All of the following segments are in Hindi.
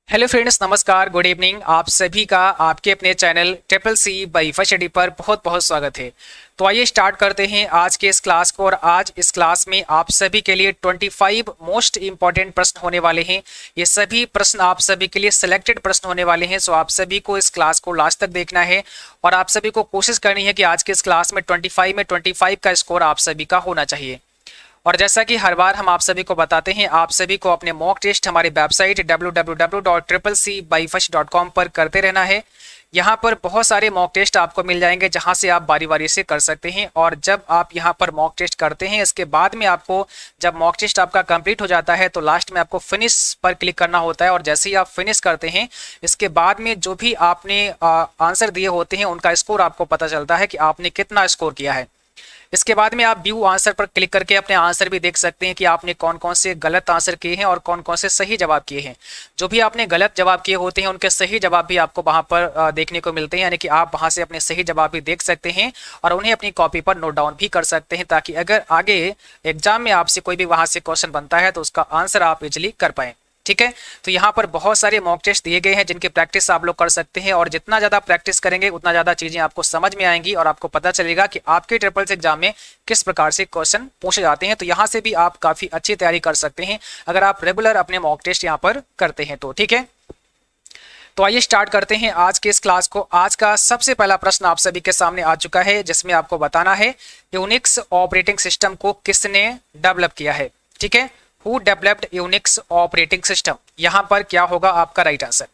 हेलो फ्रेंड्स, नमस्कार, गुड इवनिंग। आप सभी का आपके अपने channel triple C by first study पर बहुत बहुत स्वागत है। तो आइए स्टार्ट करते हैं आज के इस क्लास को। और आज इस क्लास में आप सभी के लिए 25 मोस्ट इंपॉर्टेंट प्रश्न होने वाले हैं। ये सभी प्रश्न आप सभी के लिए सिलेक्टेड प्रश्न होने वाले हैं। सो आप सभी को इस क्लास को लास्ट तक देखना है और आप सभी को कोशिश करनी है कि आज के इस क्लास में 25 का स्कोर आप सभी का होना चाहिए। और जैसा कि हर बार हम आप सभी को बताते हैं, आप सभी को अपने मॉक टेस्ट हमारी वेबसाइट www.triplec-com पर करते रहना है। यहाँ पर बहुत सारे मॉक टेस्ट आपको मिल जाएंगे जहाँ से आप बारी बारी से कर सकते हैं। और जब आप यहाँ पर मॉक टेस्ट करते हैं, इसके बाद में आपको जब मॉक टेस्ट आपका कंप्लीट हो जाता है तो लास्ट में आपको फिनिश पर क्लिक करना होता है। और जैसे ही आप फिनिश करते हैं, इसके बाद में जो भी आपने आंसर दिए होते हैं उनका स्कोर आपको पता चलता है कि आपने कितना स्कोर किया है। इसके बाद में आप व्यू आंसर पर क्लिक करके अपने आंसर भी देख सकते हैं कि आपने कौन कौन से गलत आंसर किए हैं और कौन कौन से सही जवाब किए हैं। जो भी आपने गलत जवाब किए होते हैं उनके सही जवाब भी आपको वहां पर देखने को मिलते हैं, यानी कि आप वहां से अपने सही जवाब भी देख सकते हैं और उन्हें अपनी कॉपी पर नोट डाउन भी कर सकते हैं, ताकि अगर आगे एग्जाम में आपसे कोई भी वहां से क्वेश्चन बनता है तो उसका आंसर आप इजिली कर पाए। ठीक है, तो यहाँ पर बहुत सारे मॉक टेस्ट दिए गए हैं जिनकी प्रैक्टिस आप लोग कर सकते हैं। और जितना ज़्यादा प्रैक्टिस करेंगे उतना ज़्यादा चीज़ें आपको समझ में आएंगी और आपको पता चलेगा कि आपके ट्रिपल्स एग्जाम में किस प्रकार से क्वेश्चन पूछे जाते हैं। तो यहाँ से भी आप काफ़ी अच्छी तैयारी कर सकते हैं अगर आप रेगुलर अपने मॉक टेस्ट यहाँ पर करते हैं तो। ठीक है, तो आइए स्टार्ट करते हैं आज के इस क्लास को। आज का सबसे पहला प्रश्न आप सभी के सामने आ चुका है, जिसमें आपको बताना है यूनिक्स ऑपरेटिंग सिस्टम को किसने डेवलप किया है। ठीक है, Who developed Unix operating system. यहाँ पर क्या होगा आपका राइट आंसर।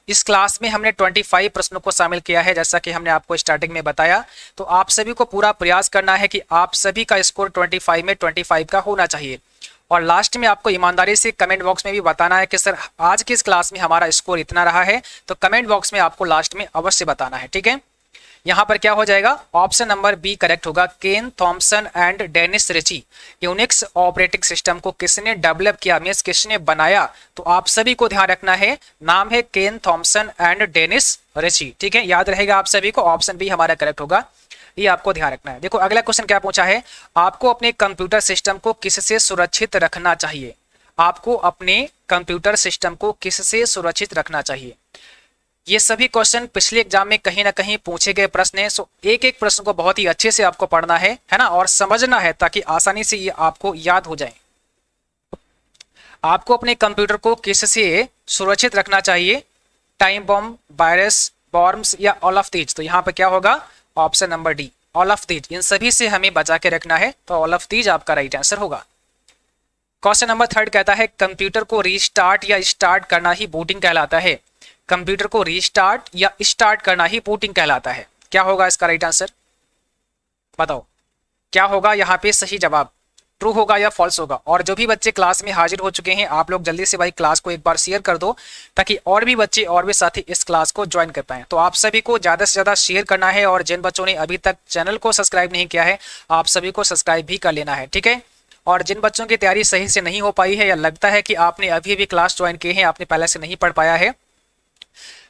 इस क्लास में हमने 25 प्रश्नों को शामिल किया है, जैसा कि हमने आपको स्टार्टिंग में बताया। तो आप सभी को पूरा प्रयास करना है कि आप सभी का स्कोर 25 में 25 का होना चाहिए। और लास्ट में आपको ईमानदारी से कमेंट बॉक्स में भी बताना है कि सर आज की इस क्लास में हमारा स्कोर इतना रहा है। तो कमेंट बॉक्स में आपको लास्ट में अवश्य बताना है। ठीक है, यहाँ पर क्या हो जाएगा, ऑप्शन नंबर बी करेक्ट होगा। Ken Thompson and Dennis Ritchie Unix operating system को किसने डेवलप किया, मींस किसने बनाया। तो आप सभी को ध्यान रखना है, नाम है केन थॉमसन एंड डेनिस रिची। ठीक है, याद रहेगा आप सभी को, ऑप्शन बी हमारा करेक्ट होगा, ये आपको ध्यान रखना है। देखो अगला क्वेश्चन क्या पूछा है, आपको अपने कंप्यूटर सिस्टम को किससे सुरक्षित रखना चाहिए। आपको अपने कंप्यूटर सिस्टम को किससे सुरक्षित रखना चाहिए। ये सभी क्वेश्चन पिछले एग्जाम में कहीं ना कहीं पूछे गए प्रश्न हैं। सो एक एक प्रश्न को बहुत ही अच्छे से आपको पढ़ना है ना, और समझना है, ताकि आसानी से ये आपको याद हो जाए। आपको अपने कंप्यूटर को किससे सुरक्षित रखना चाहिए, टाइम बॉम्ब, वायरस, वॉर्म्स या ऑल ऑफ दीज। तो यहाँ पे क्या होगा, option number D, all of these. इन सभी से हमें बचा के रखना है, तो ऑल ऑफ दीज आपका राइट आंसर होगा। क्वेश्चन नंबर 3 कहता है कंप्यूटर को रीस्टार्ट या स्टार्ट करना ही बूटिंग कहलाता है। कंप्यूटर को रीस्टार्ट या स्टार्ट करना ही बूटिंग कहलाता है। क्या होगा इसका राइट आंसर, बताओ क्या होगा यहाँ पे सही जवाब, ट्रू होगा या फॉल्स होगा। और जो भी बच्चे क्लास में हाजिर हो चुके हैं, आप लोग जल्दी से भाई क्लास को एक बार शेयर कर दो, ताकि और भी बच्चे और भी साथी इस क्लास को ज्वाइन कर पाए। तो आप सभी को ज़्यादा से ज़्यादा शेयर करना है, और जिन बच्चों ने अभी तक चैनल को सब्सक्राइब नहीं किया है, आप सभी को सब्सक्राइब भी कर लेना है। ठीक है, और जिन बच्चों की तैयारी सही से नहीं हो पाई है, या लगता है कि आपने अभी अभी क्लास ज्वाइन किए हैं, आपने पहले से नहीं पढ़ पाया है,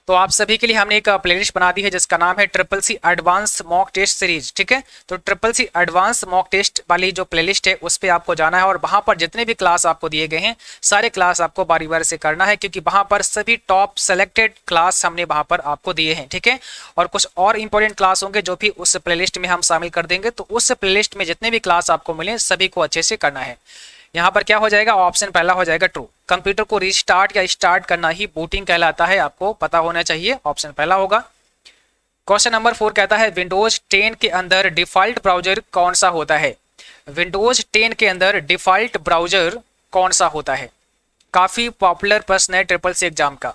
तो आप सभी के लिए हमने एक प्लेलिस्ट बना दी है जिसका नाम है triple C advance mock test series. ठीक है, तो triple C advance mock test वाली जो प्लेलिस्ट है उस पर आपको जाना है, और वहां पर जितने भी क्लास आपको दिए गए हैं सारे क्लास आपको बारी बारी से करना है, क्योंकि वहां पर सभी टॉप सेलेक्टेड क्लास हमने वहां पर आपको दिए हैं। ठीक है, और कुछ और इंपॉर्टेंट क्लास होंगे जो भी उस प्लेलिस्ट में हम शामिल कर देंगे। तो उस प्लेलिस्ट में जितने भी क्लास आपको मिले सभी को अच्छे से करना है। यहाँ पर क्या हो जाएगा, ऑप्शन पहला हो जाएगा ट्रू। कंप्यूटर को रीस्टार्ट या स्टार्ट करना ही बूटिंग कहलाता है, आपको पता होना चाहिए, ऑप्शन पहला होगा। क्वेश्चन नंबर 4 कहता है विंडोज 10 के अंदर डिफॉल्ट ब्राउजर कौन सा होता है। विंडोज 10 के अंदर डिफॉल्ट ब्राउजर कौन सा होता है। काफी पॉपुलर प्रश्न है ट्रिपल सी एग्जाम का,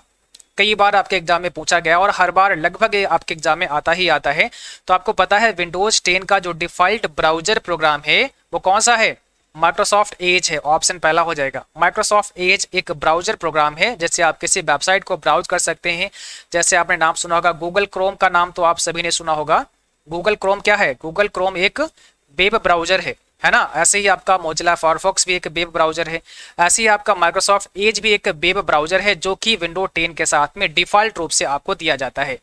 कई बार आपके एग्जाम में पूछा गया और हर बार लगभग आपके एग्जाम में आता ही आता है। तो आपको पता है विंडोज 10 का जो डिफॉल्ट ब्राउजर प्रोग्राम है वो कौन सा है, माइक्रोसॉफ्ट एज है, ऑप्शन पहला हो जाएगा। माइक्रोसॉफ्ट एज एक ब्राउजर प्रोग्राम है, जैसे आप किसी वेबसाइट को ब्राउज कर सकते हैं। जैसे आपने नाम सुना होगा गूगल क्रोम का नाम तो आप सभी ने सुना होगा। गूगल क्रोम क्या है, गूगल क्रोम एक वेब ब्राउजर है ना। ऐसे ही आपका मोजिला फायरफॉक्स भी एक वेब ब्राउजर है, ऐसे ही आपका माइक्रोसॉफ्ट एज भी एक वेब ब्राउजर है, जो कि विंडो 10 के साथ में डिफॉल्ट रूप से आपको दिया जाता है।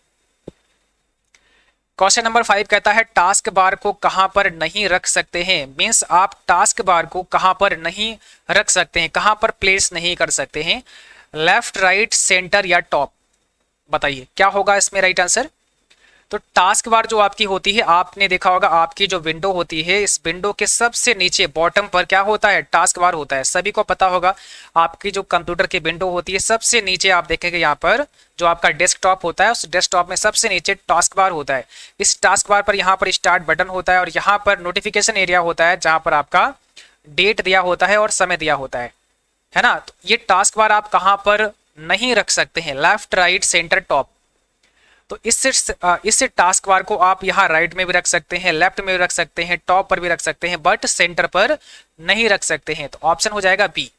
क्वेश्चन नंबर 5 कहता है टास्क बार को कहां पर नहीं रख सकते हैं। मींस आप टास्क बार को कहां पर नहीं रख सकते हैं, कहां पर प्लेस नहीं कर सकते हैं। लेफ्ट, राइट, सेंटर या टॉप? बताइए क्या होगा इसमें राइट आंसर। तो टास्क बार जो आपकी होती है, आपने देखा होगा आपकी जो विंडो होती है, इस विंडो के सबसे नीचे बॉटम पर क्या होता है, टास्क बार होता है। सभी को पता होगा आपकी जो कंप्यूटर की विंडो होती है, सबसे नीचे आप देखेंगे यहाँ पर जो आपका डेस्कटॉप होता है, उस डेस्कटॉप में सबसे नीचे टास्क बार होता है। इस टास्क बार पर यहाँ पर स्टार्ट बटन होता है और यहाँ पर नोटिफिकेशन एरिया होता है जहाँ पर आपका डेट दिया होता है और समय दिया होता है ना। तो ये टास्क बार आप कहाँ पर नहीं रख सकते हैं, लेफ्ट, राइट, सेंटर, टॉप। तो इससे टास्क बार को आप यहाँ राइट में भी रख सकते हैं, लेफ्ट में भी रख सकते हैं, टॉप पर भी रख सकते हैं, बट सेंटर पर नहीं रख सकते हैं। तो ऑप्शन हो जाएगा बी,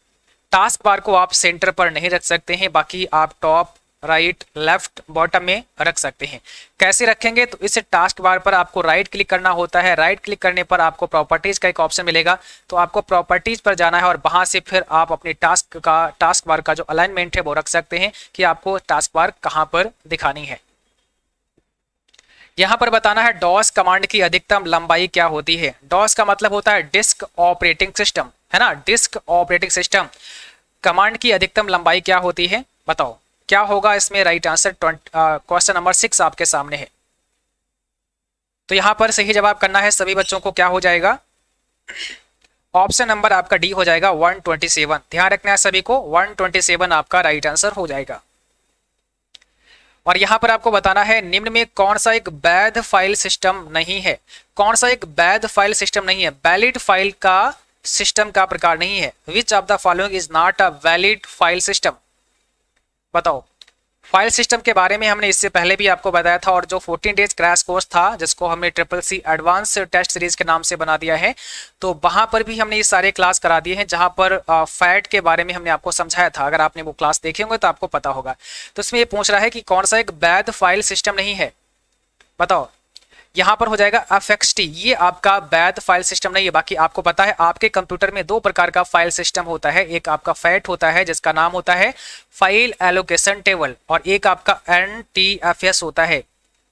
टास्क बार को आप सेंटर पर नहीं रख सकते हैं, बाकी आप टॉप, राइट, लेफ्ट, बॉटम में रख सकते हैं। कैसे रखेंगे, तो इस टास्क बार पर आपको राइट क्लिक करना होता है। राइट क्लिक करने पर आपको प्रॉपर्टीज का एक ऑप्शन मिलेगा, तो आपको प्रॉपर्टीज पर जाना है और वहां से फिर आप अपने टास्क बार का जो अलाइनमेंट है वो रख सकते हैं कि आपको टास्क बार कहां पर दिखानी है। यहां पर बताना है डॉस कमांड की अधिकतम लंबाई क्या होती है। डॉस का मतलब होता है डिस्क ऑपरेटिंग सिस्टम, है ना, डिस्क ऑपरेटिंग सिस्टम। कमांड की अधिकतम लंबाई क्या होती है, बताओ क्या होगा इसमें राइट आंसर। क्वेश्चन नंबर 6 आपके सामने है। तो यहां पर सही जवाब करना है सभी बच्चों को। क्या हो जाएगा, ऑप्शन नंबर आपका डी हो जाएगा 127। ध्यान रखना है सभी को, 127 आपका राइट आंसर हो जाएगा। और यहां पर आपको बताना है निम्न में कौन सा एक वैध फाइल सिस्टम नहीं है। कौन सा एक वैध फाइल सिस्टम नहीं है, वैलिड फाइल का सिस्टम का प्रकार नहीं है। Which of the following is not a valid file system, बताओ। फाइल सिस्टम के बारे में हमने इससे पहले भी आपको बताया था, और जो 14 डेज क्रैश कोर्स था जिसको हमने CCC एडवांस टेस्ट सीरीज के नाम से बना दिया है, तो वहां पर भी हमने ये सारे क्लास करा दिए हैं जहां पर फैट के बारे में हमने आपको समझाया था। अगर आपने वो क्लास देखे होंगे तो आपको पता होगा। तो इसमें ये पूछ रहा है कि कौन सा एक वैध फाइल सिस्टम नहीं है, बताओ। यहां पर हो जाएगा FXT, ये आपका वैध फाइल सिस्टम नहीं है। बाकी आपको पता है आपके कंप्यूटर में दो प्रकार का फाइल सिस्टम होता है, एक आपका फैट होता है जिसका नाम होता है फाइल एलोकेशन टेबल, और एक आपका NTFS होता है।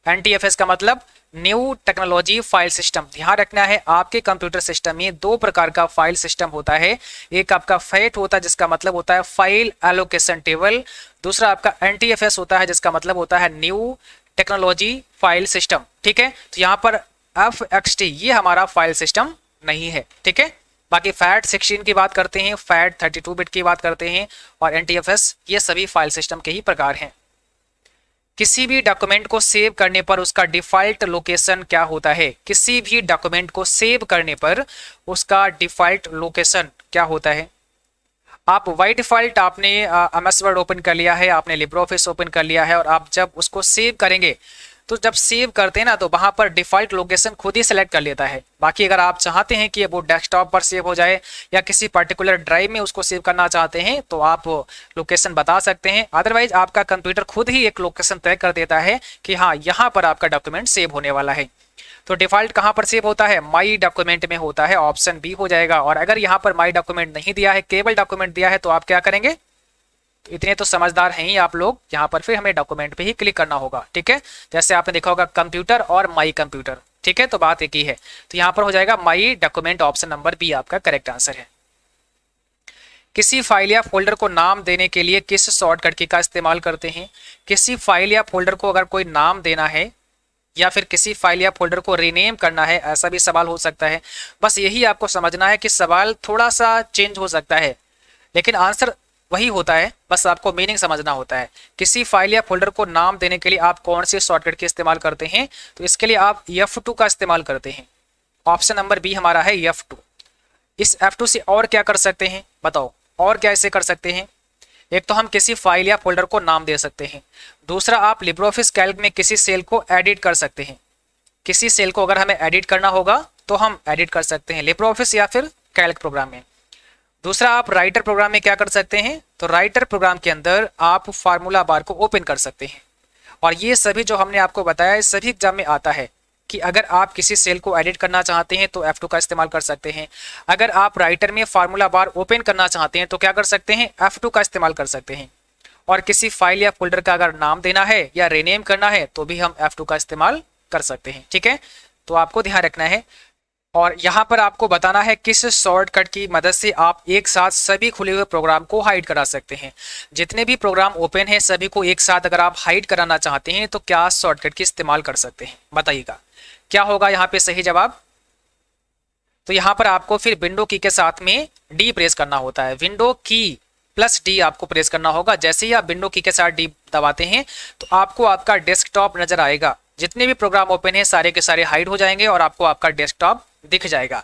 NTFS का मतलब न्यू टेक्नोलॉजी फाइल सिस्टम। ध्यान रखना है आपके कंप्यूटर सिस्टम में दो प्रकार का फाइल सिस्टम होता है, एक आपका फैट होता है जिसका मतलब होता है फाइल एलोकेशन टेबल, दूसरा आपका NTFS होता है जिसका मतलब होता है न्यू टेक्नोलॉजी फाइल सिस्टम। ठीक है, तो यहाँ पर FXT ये हमारा फाइल सिस्टम नहीं है। ठीक है, बाकी फैट 16 की बात करते हैं, फैट 32 बिट की बात करते हैं, और NTFS ये सभी फाइल सिस्टम के ही प्रकार हैं। किसी भी डॉक्यूमेंट को सेव करने पर उसका डिफॉल्ट लोकेशन क्या होता है। किसी भी डॉक्यूमेंट को सेव करने पर उसका डिफॉल्ट लोकेशन क्या होता है। आप बाय डिफॉल्ट आपने MS वर्ड ओपन कर लिया है, आपने लिब्रियोफिस ओपन कर लिया है, और आप जब उसको सेव करेंगे तो जब सेव करते हैं ना, तो वहां पर डिफॉल्ट लोकेशन खुद ही सेलेक्ट कर लेता है। बाकी अगर आप चाहते हैं कि वो डेस्कटॉप पर सेव हो जाए या किसी पर्टिकुलर ड्राइव में उसको सेव करना चाहते हैं तो आप लोकेशन बता सकते हैं। अदरवाइज आपका कंप्यूटर खुद ही एक लोकेशन तय कर देता है कि हाँ यहाँ पर आपका डॉक्यूमेंट सेव होने वाला है। तो डिफॉल्ट कहाँ पर सेव होता है, माई डॉक्यूमेंट में होता है, ऑप्शन बी हो जाएगा। और अगर यहाँ पर माई डॉक्यूमेंट नहीं दिया है, केवल डॉक्यूमेंट दिया है, तो आप क्या करेंगे, तो इतने तो समझदार हैं ही आप लोग, यहाँ पर फिर हमें डॉक्यूमेंट पे ही क्लिक करना होगा। ठीक है, जैसे आपने देखा होगा कंप्यूटर और माई कंप्यूटर। ठीक है, तो बात एक ही है। तो यहाँ पर हो जाएगा my document, option number B आपका करेक्ट आंसर है। किसी फाइल या फोल्डर को नाम देने के लिए किस शॉर्टकट की का इस्तेमाल करते हैं। किसी फाइल या फोल्डर को अगर कोई नाम देना है या फिर किसी फाइल या फोल्डर को रीनेम करना है, ऐसा भी सवाल हो सकता है। बस यही आपको समझना है कि सवाल थोड़ा सा चेंज हो सकता है लेकिन आंसर वही होता है, बस आपको मीनिंग समझना होता है। किसी फाइल या फोल्डर को नाम देने के लिए आप कौन से शॉर्टकट के इस्तेमाल करते हैं, तो इसके लिए आप F2 का इस्तेमाल करते हैं। ऑप्शन नंबर बी हमारा है F2। इस F2 से और क्या कर सकते हैं, बताओ, और क्या इसे कर सकते हैं। एक तो हम किसी फाइल या फोल्डर को नाम दे सकते हैं, दूसरा आप लिब्रियोफिस कैल्क में किसी सेल को एडिट कर सकते हैं। किसी सेल को अगर हमें एडिट करना होगा तो हम एडिट कर सकते हैं लिब्रियोफिस या फिर कैल्क प्रोग्राम में। दूसरा आप राइटर प्रोग्राम में क्या कर सकते हैं, तो राइटर प्रोग्राम के अंदर आप फार्मूला बार को ओपन कर सकते हैं। और ये सभी जो हमने आपको बताया है सभी एग्जाम में आता है कि अगर आप किसी सेल को एडिट करना चाहते हैं तो F2 का इस्तेमाल कर सकते हैं। अगर आप राइटर में फार्मूला बार ओपन करना चाहते हैं तो क्या कर सकते हैं, F2 का इस्तेमाल कर सकते हैं। और किसी फाइल या फोल्डर का अगर नाम देना है या रीनेम करना है तो भी हम F2 का इस्तेमाल कर सकते हैं। ठीक है, तो आपको ध्यान रखना है और यहाँ पर आपको बताना है किस शॉर्टकट की मदद से आप एक साथ सभी खुले हुए प्रोग्राम को हाइड करा सकते हैं। जितने भी प्रोग्राम ओपन है सभी को एक साथ अगर आप हाइड कराना चाहते हैं तो क्या शॉर्टकट की इस्तेमाल कर सकते हैं, बताइएगा क्या होगा यहाँ पे सही जवाब। तो यहाँ पर आपको फिर विंडो की के साथ में डी प्रेस करना होता है, विंडो की प्लस डी आपको प्रेस करना होगा। जैसे ही आप विंडो की के साथ डी दबाते हैं तो आपको आपका डेस्कटॉप नजर आएगा, जितने भी प्रोग्राम ओपन है सारे के सारे हाइड हो जाएंगे और आपको आपका डेस्कटॉप दिख जाएगा।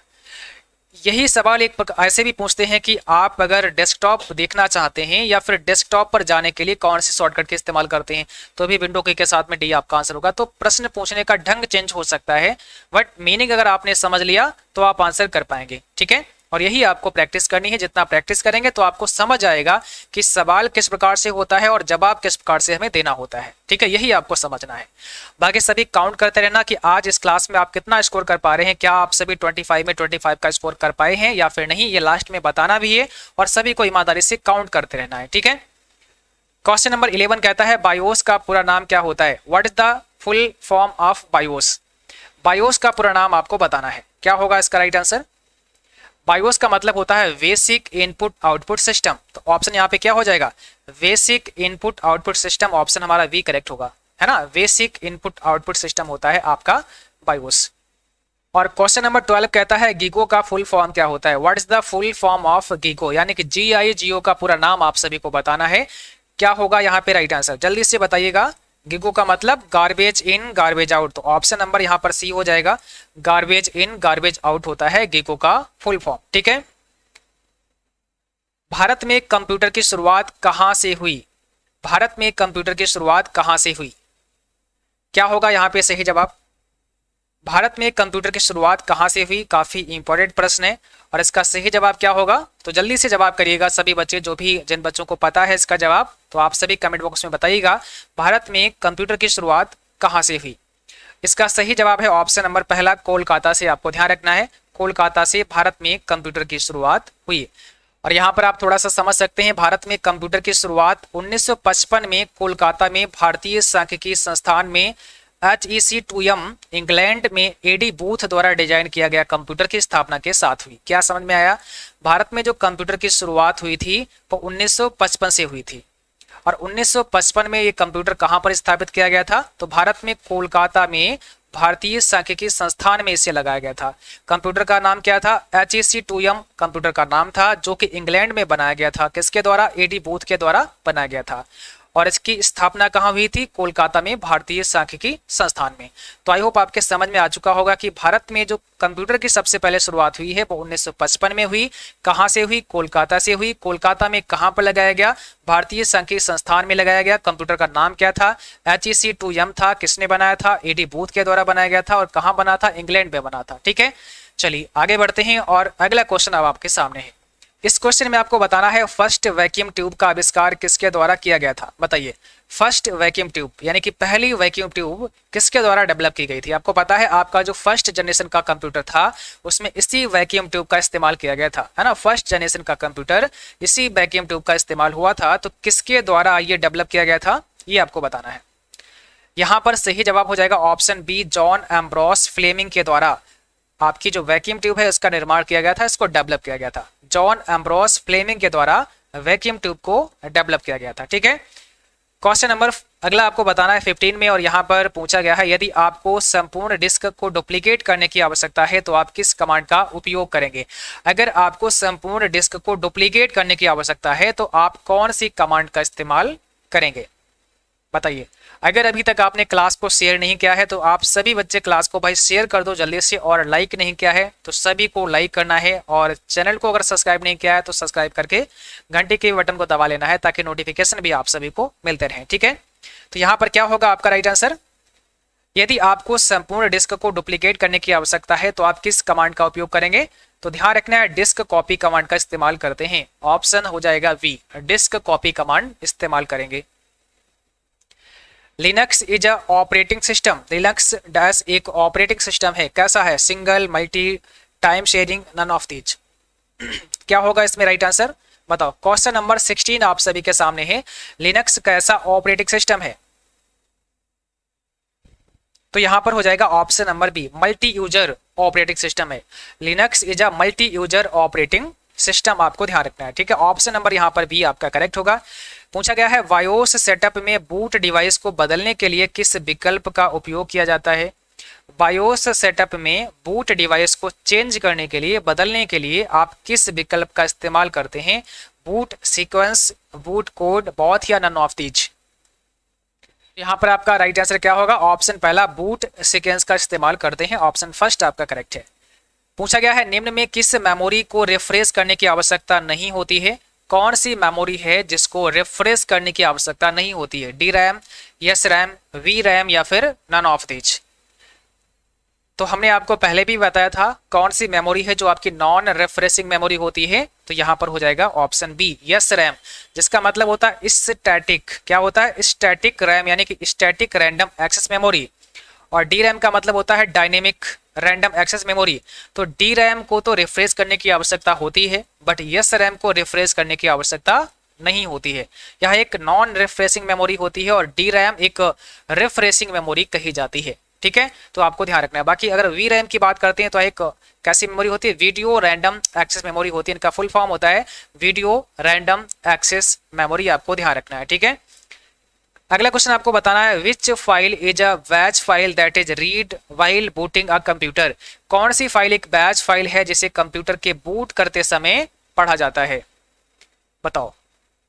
यही सवाल एक ऐसे भी पूछते हैं कि आप अगर डेस्कटॉप देखना चाहते हैं या फिर डेस्कटॉप पर जाने के लिए कौन सी शॉर्टकट का इस्तेमाल करते हैं, तो भी विंडो की के साथ में डी आपका आंसर होगा। तो प्रश्न पूछने का ढंग चेंज हो सकता है, बट मीनिंग अगर आपने समझ लिया तो आप आंसर कर पाएंगे, ठीक है। और यही आपको प्रैक्टिस करनी है, जितना प्रैक्टिस करेंगे तो आपको समझ आएगा कि सवाल किस प्रकार से होता है और जवाब किस प्रकार से हमें देना होता है, ठीक है। यही आपको समझना है। बाकी सभी काउंट करते रहना कि आज इस क्लास में आप कितना स्कोर कर पा रहे हैं, क्या आप सभी 25 में 25 का स्कोर कर पाए हैं या फिर नहीं, ये लास्ट में बताना भी है और सभी को ईमानदारी से काउंट करते रहना है, ठीक है। क्वेश्चन नंबर 11 कहता है बायोस का पूरा नाम क्या होता है, what is the full form of BIOS. BIOS का पूरा नाम आपको बताना है, क्या होगा इसका राइट आंसर। बायोस का मतलब होता है बेसिक इनपुट आउटपुट सिस्टम। तो ऑप्शन यहाँ पे क्या हो जाएगा, basic input output system, option हमारा बी करेक्ट होगा, है ना। बेसिक इनपुट आउटपुट सिस्टम होता है आपका बायोस। और क्वेश्चन नंबर 12 कहता है गीगो का फुल फॉर्म क्या होता है, what is the full form of GIGO, यानी कि GIGO का पूरा नाम आप सभी को बताना है, क्या होगा यहाँ पे राइट आंसर, जल्दी से बताइएगा। गीगो का मतलब गार्बेज इन गार्बेज आउट, तो ऑप्शन नंबर यहाँ पर सी हो जाएगा, गार्बेज इन गार्बेज आउट होता है गीगो का फुल फॉर्म, ठीक है। भारत में कंप्यूटर की शुरुआत कहां से हुई, भारत में कंप्यूटर की शुरुआत कहां से हुई, क्या होगा यहाँ पे सही जवाब। भारत में कंप्यूटर की शुरुआत कहां से हुई, काफी इंपॉर्टेंट प्रश्न है और इसका सही जवाब क्या होगा, तो जल्दी से जवाब करिएगा सभी बच्चे, जो भी जिन बच्चों को पता है इसका जवाब तो आप सभी कमेंट बॉक्स में बताइएगा भारत में कंप्यूटर की शुरुआत कहां से हुई। इसका सही जवाब है ऑप्शन नंबर पहला, कोलकाता से। आपको ध्यान रखना है, कोलकाता से भारत में कंप्यूटर की शुरुआत हुई। और यहाँ पर आप थोड़ा सा समझ सकते हैं, भारत में कंप्यूटर की शुरुआत 1955 में कोलकाता में भारतीय सांख्यिकी संस्थान में HEC2M इंग्लैंड में AD बूथ द्वारा डिजाइन किया गया कंप्यूटर की स्थापना के साथ हुई। क्या समझ में आया, भारत में जो कंप्यूटर की शुरुआत हुई थी वो 1955 से हुई थी और 1955 में ये कंप्यूटर कहाँ पर स्थापित किया गया था, तो भारत में कोलकाता में भारतीय सांख्यिकी संस्थान में इसे लगाया गया था। कंप्यूटर का नाम क्या था, HEC2M कंप्यूटर का नाम था, जो कि इंग्लैंड में बनाया गया था, किसके द्वारा, AD बूथ के द्वारा बनाया गया था। और इसकी स्थापना कहाँ हुई थी, कोलकाता में भारतीय सांख्यिकी संस्थान में। तो आई होप आपके समझ में आ चुका होगा कि भारत में जो कंप्यूटर की सबसे पहले शुरुआत हुई है वो 1955 में हुई। कहाँ से हुई, कोलकाता से हुई। कोलकाता में कहाँ पर लगाया गया, भारतीय सांख्यिकी संस्थान में लगाया गया। कंप्यूटर का नाम क्या था, HEC2M था। किसने बनाया था, AD बूथ के द्वारा बनाया गया था। और कहाँ बना था, इंग्लैंड में बना था, ठीक है। चलिए आगे बढ़ते हैं और अगला क्वेश्चन अब आपके सामने है। इस क्वेश्चन में आपको बताना है फर्स्ट वैक्यूम ट्यूब का आविष्कार किसके द्वारा किया गया था, बताइए। फर्स्ट वैक्यूम ट्यूब यानी कि पहली वैक्यूम ट्यूब किसके द्वारा डेवलप की गई थी। आपको पता है आपका जो फर्स्ट जनरेशन का कंप्यूटर था उसमें इसी वैक्यूम ट्यूब का इस्तेमाल किया गया था, है ना। फर्स्ट जनरेशन का कंप्यूटर इसी वैक्यूम ट्यूब का इस्तेमाल हुआ था। तो किसके द्वारा ये डेवलप किया गया था, ये आपको बताना है। यहाँ पर सही जवाब हो जाएगा option B, John Ambrose Fleming के द्वारा आपकी जो वैक्यूम ट्यूब है उसका निर्माण किया गया था, इसको डेवलप किया गया था। जॉन एम्ब्रोस फ्लेमिंग के द्वारा वैक्यूम ट्यूब को डेवलप किया गया था, ठीक है। क्वेश्चन नंबर अगला आपको बताना है 15 में, और यहाँ पर पूछा गया है यदि आपको संपूर्ण डिस्क को डुप्लीकेट करने की आवश्यकता है तो आप किस कमांड का उपयोग करेंगे। अगर आपको संपूर्ण डिस्क को डुप्लीकेट करने की आवश्यकता है तो आप कौन सी कमांड का इस्तेमाल करेंगे, बताइए। अगर अभी तक आपने क्लास को शेयर नहीं किया है तो आप सभी बच्चे क्लास को भाई शेयर कर दो जल्दी से, और लाइक नहीं किया है तो सभी को लाइक करना है, और चैनल को अगर सब्सक्राइब नहीं किया है तो सब्सक्राइब करके घंटे के बटन को दबा लेना है ताकि नोटिफिकेशन भी आप सभी को मिलते रहें, ठीक है। तो यहाँ पर क्या होगा आपका राइट आंसर, यदि आपको संपूर्ण डिस्क को डुप्लीकेट करने की आवश्यकता है तो आप किस कमांड का उपयोग करेंगे। तो ध्यान रखना है डिस्क कॉपी कमांड का इस्तेमाल करते हैं, ऑप्शन हो जाएगा वी, डिस्क कॉपी कमांड इस्तेमाल करेंगे। Linux is a operating system, Linux dash एक ऑपरेटिंग सिस्टम है, कैसा है, single, multi, time sharing, none of these. क्या होगा इसमें राइट आंसर, बताओ। क्वेश्चन नंबर 16 आप सभी के सामने है, लिनक्स कैसा ऑपरेटिंग सिस्टम है। तो यहां पर हो जाएगा option number B, multi user operating system है। Linux is a multi user operating system, आपको ध्यान रखना है, ठीक है। ऑप्शन नंबर यहाँ पर बी आपका करेक्ट होगा। पूछा गया है बायोस सेटअप में बूट डिवाइस को बदलने के लिए किस विकल्प का उपयोग किया जाता है। बायोस सेटअप में बूट डिवाइस को चेंज करने के लिए, बदलने के लिए आप किस विकल्प का इस्तेमाल करते हैं। Boot sequence, boot code, both या नन ऑफ दीज। यहाँ पर आपका राइट आंसर क्या होगा, ऑप्शन पहला बूट सीक्वेंस का इस्तेमाल करते हैं, ऑप्शन फर्स्ट आपका करेक्ट है। पूछा गया है निम्न में किस मेमोरी को रिफ्रेश करने की आवश्यकता नहीं होती है। कौन सी मेमोरी है जिसको रिफ्रेश करने की आवश्यकता नहीं होती है। D RAM, S RAM, V RAM या फिर नन ऑफ दीज। तो हमने आपको पहले भी बताया था कौन सी मेमोरी है जो आपकी नॉन रिफ्रेशिंग मेमोरी होती है, तो यहाँ पर हो जाएगा ऑप्शन बी एस रैम, जिसका मतलब होता है स्टैटिक, क्या होता है स्टैटिक रैम यानी कि स्टैटिक रैंडम एक्सेस मेमोरी। और डी रैम का मतलब होता है डायनेमिक रैंडम एक्सेस मेमोरी। तो डी रैम को तो रिफ्रेश करने की आवश्यकता होती है, बट एस रैम को रिफ्रेश करने की आवश्यकता नहीं होती है। यह एक नॉन रिफ्रेशिंग मेमोरी होती है और डी रैम एक रिफ्रेशिंग मेमोरी कही जाती है, ठीक है। तो आपको ध्यान रखना है। बाकी अगर वी रैम की बात करते हैं तो एक कैसी मेमोरी होती है, वीडियो रैंडम एक्सेस मेमोरी होती है। इनका फुल फॉर्म होता है वीडियो रैंडम एक्सेस मेमोरी, आपको ध्यान रखना है, ठीक है। अगला क्वेश्चन आपको बताना है which file is a batch file that is read while booting a computer. कौन सी फाइल एक बैच फाइल है जिसे कंप्यूटर के बूट करते समय पढ़ा जाता है, बताओ।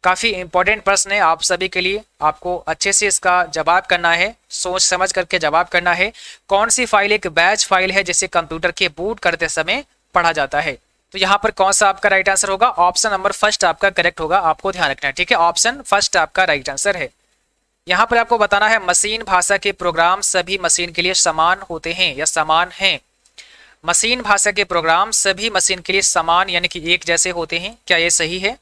काफी इंपॉर्टेंट प्रश्न है आप सभी के लिए, आपको अच्छे से इसका जवाब करना है, सोच समझ करके जवाब करना है। कौन सी फाइल एक बैच फाइल है जिसे कंप्यूटर के बूट करते समय पढ़ा जाता है। तो यहाँ पर कौन सा आपका राइट आंसर होगा, ऑप्शन नंबर फर्स्ट आपका करेक्ट होगा, आपको ध्यान रखना है, ठीक है। ऑप्शन फर्स्ट आपका राइट आंसर है। यहाँ पर आपको बताना है मशीन भाषा के प्रोग्राम सभी मशीन के लिए समान होते हैं या समान हैं। मशीन भाषा के प्रोग्राम सभी मशीन के लिए समान यानी कि एक जैसे होते हैं, क्या ये सही है।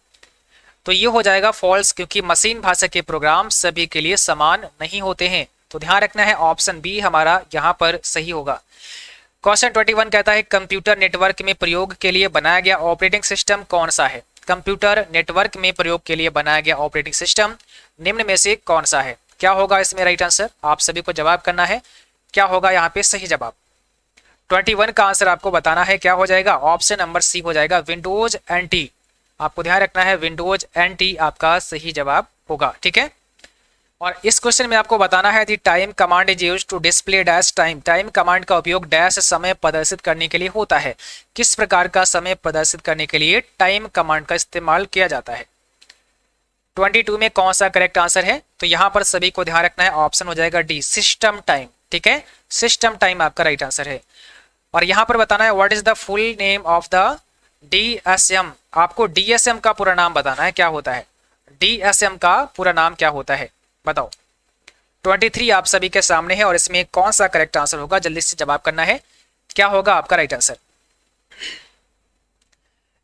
तो ये हो जाएगा फॉल्स, क्योंकि मशीन भाषा के प्रोग्राम सभी के लिए समान नहीं होते हैं। तो ध्यान रखना है ऑप्शन बी हमारा यहाँ पर सही होगा। क्वेश्चन 21 कहता है कंप्यूटर नेटवर्क में प्रयोग के लिए बनाया गया ऑपरेटिंग सिस्टम कौन सा है। कंप्यूटर नेटवर्क में प्रयोग के लिए बनाया गया ऑपरेटिंग सिस्टम निम्न में से कौन सा है। क्या होगा इसमें राइट आंसर, आप सभी को जवाब करना है। क्या होगा यहाँ पे सही जवाब। 21 का आंसर आपको बताना है, क्या हो जाएगा, ऑप्शन नंबर सी हो जाएगा विंडोज एनटी। आपको ध्यान रखना है विंडोज एनटी आपका सही जवाब होगा, ठीक है। और इस क्वेश्चन में आपको बताना है the time command is used to display dash time. Time command का उपयोग डैश समय प्रदर्शित करने के लिए होता है। किस प्रकार का समय प्रदर्शित करने के लिए टाइम कमांड का इस्तेमाल किया जाता है। 22 में कौन सा करेक्ट आंसर है, तो यहाँ पर सभी को ध्यान रखना है, ऑप्शन हो जाएगा डी सिस्टम टाइम, ठीक है। सिस्टम टाइम आपका राइट आंसर है। और यहाँ पर बताना है what is the full name of the DSM. आपको डीएसएम का पूरा नाम बताना है, क्या होता है डीएसएम का पूरा नाम क्या होता है, बताओ। 23 आप सभी के सामने है और इसमें कौन सा करेक्ट आंसर होगा, जल्दी से जवाब करना है। क्या होगा आपका राइट आंसर,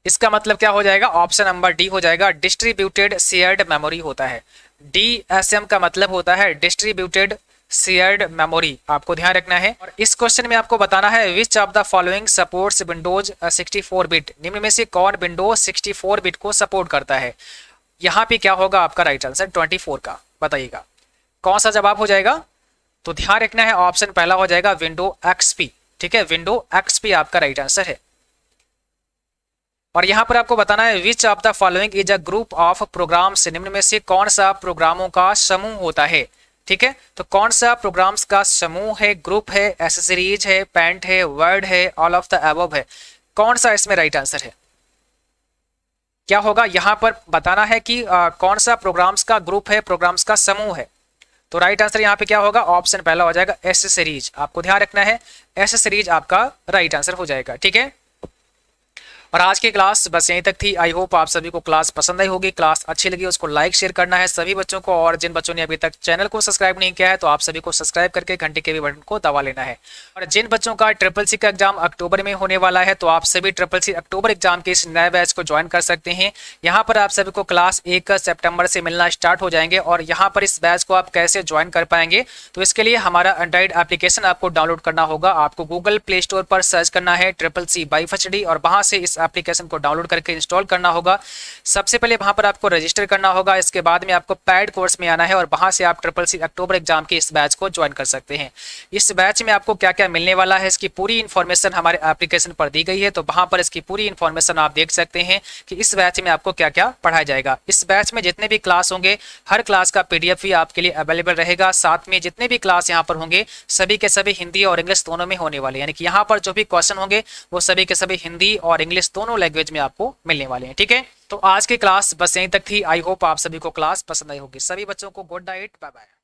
इसका मतलब क्या हो जाएगा, ऑप्शन नंबर डी हो जाएगा डिस्ट्रीब्यूटेड शेयर्ड मेमोरी होता है। डीएसएम का मतलब होता है डिस्ट्रीब्यूटेड शेयर्ड मेमोरी, आपको ध्यान रखना है। और इस क्वेश्चन में आपको बताना है which of the following supports Windows 64 bit. निम्न में से कौन विंडोज 64 बिट को सपोर्ट करता है। यहाँ पे क्या होगा आपका राइट आंसर 24 का, बताइएगा कौन सा जवाब हो जाएगा। तो ध्यान रखना है ऑप्शन पहला हो जाएगा विंडो एक्सपी, ठीक है। विंडो एक्सपी आपका राइट आंसर है। और यहां पर आपको बताना है which of the following is a group of programs. निम्न में से कौन सा प्रोग्रामों का समूह होता है, ठीक है। तो कौन सा प्रोग्राम्स का समूह है, ग्रुप है, एसेसरीज है, पेंट है, वर्ड है, ऑल ऑफ द अबव है, कौन सा इसमें राइट आंसर है। क्या होगा यहां पर बताना है कि कौन सा प्रोग्राम्स का ग्रुप है, प्रोग्राम्स का समूह है। तो राइट आंसर यहाँ पे क्या होगा, ऑप्शन पहला हो जाएगा एसेसरीज, आपको ध्यान रखना है एसेसरीज आपका राइट आंसर हो जाएगा, ठीक है। और आज की क्लास बस यहीं तक थी। आई होप आप सभी को क्लास पसंद आई होगी, क्लास अच्छी लगी उसको लाइक शेयर करना है सभी बच्चों को। और जिन बच्चों ने अभी तक चैनल को सब्सक्राइब नहीं किया है तो आप सभी को सब्सक्राइब करके घंटे के भी बटन को दबा लेना है। और जिन बच्चों का ट्रिपल सी का एग्जाम अक्टूबर में होने वाला है तो आप सभी ट्रिपल सी अक्टूबर एग्जाम के इस नए बैच को ज्वाइन कर सकते हैं। यहाँ पर आप सभी को क्लास 1 सितंबर से मिलना स्टार्ट हो जाएंगे। और यहाँ पर इस बैच को आप कैसे ज्वाइन कर पाएंगे, तो इसके लिए हमारा एंड्रॉइड एप्लीकेशन आपको डाउनलोड करना होगा। आपको गूगल प्ले स्टोर पर सर्च करना है ट्रिपल सी बाई FHD और वहां से इस एप्लीकेशन को डाउनलोड करके इंस्टॉल करना होगा। सबसे पहले वहां पर आपको रजिस्टर करना होगा, इसके बाद में आपको पेड कोर्स में आना है और वहां से आप CCC अक्टूबर एग्जाम के इस बैच को ज्वाइन कर सकते हैं। इस बैच में आपको क्या क्या मिलने वाला है इसकी पूरी इन्फॉर्मेशन हमारे एप्लीकेशन पर दी गई है, तो वहां पर इसकी पूरी इन्फॉर्मेशन आप देख सकते हैं कि इस बैच में आपको क्या क्या पढ़ाया जाएगा। इस बैच में जितने भी क्लास होंगे हर क्लास का PDF भी आपके लिए अवेलेबल रहेगा। साथ में जितने भी क्लास यहाँ पर होंगे सभी के सभी हिंदी और इंग्लिश दोनों में होने वाले हैं, यानी कि यहाँ पर जो भी क्वेश्चन होंगे वो सभी के सभी हिंदी और इंग्लिश दोनों लैंग्वेज में आपको मिलने वाले हैं। ठीक है, तो आज की क्लास बस यहीं तक थी। आई होप आप सभी को क्लास पसंद आई होगी। सभी बच्चों को गुड नाइट, बाय बाय।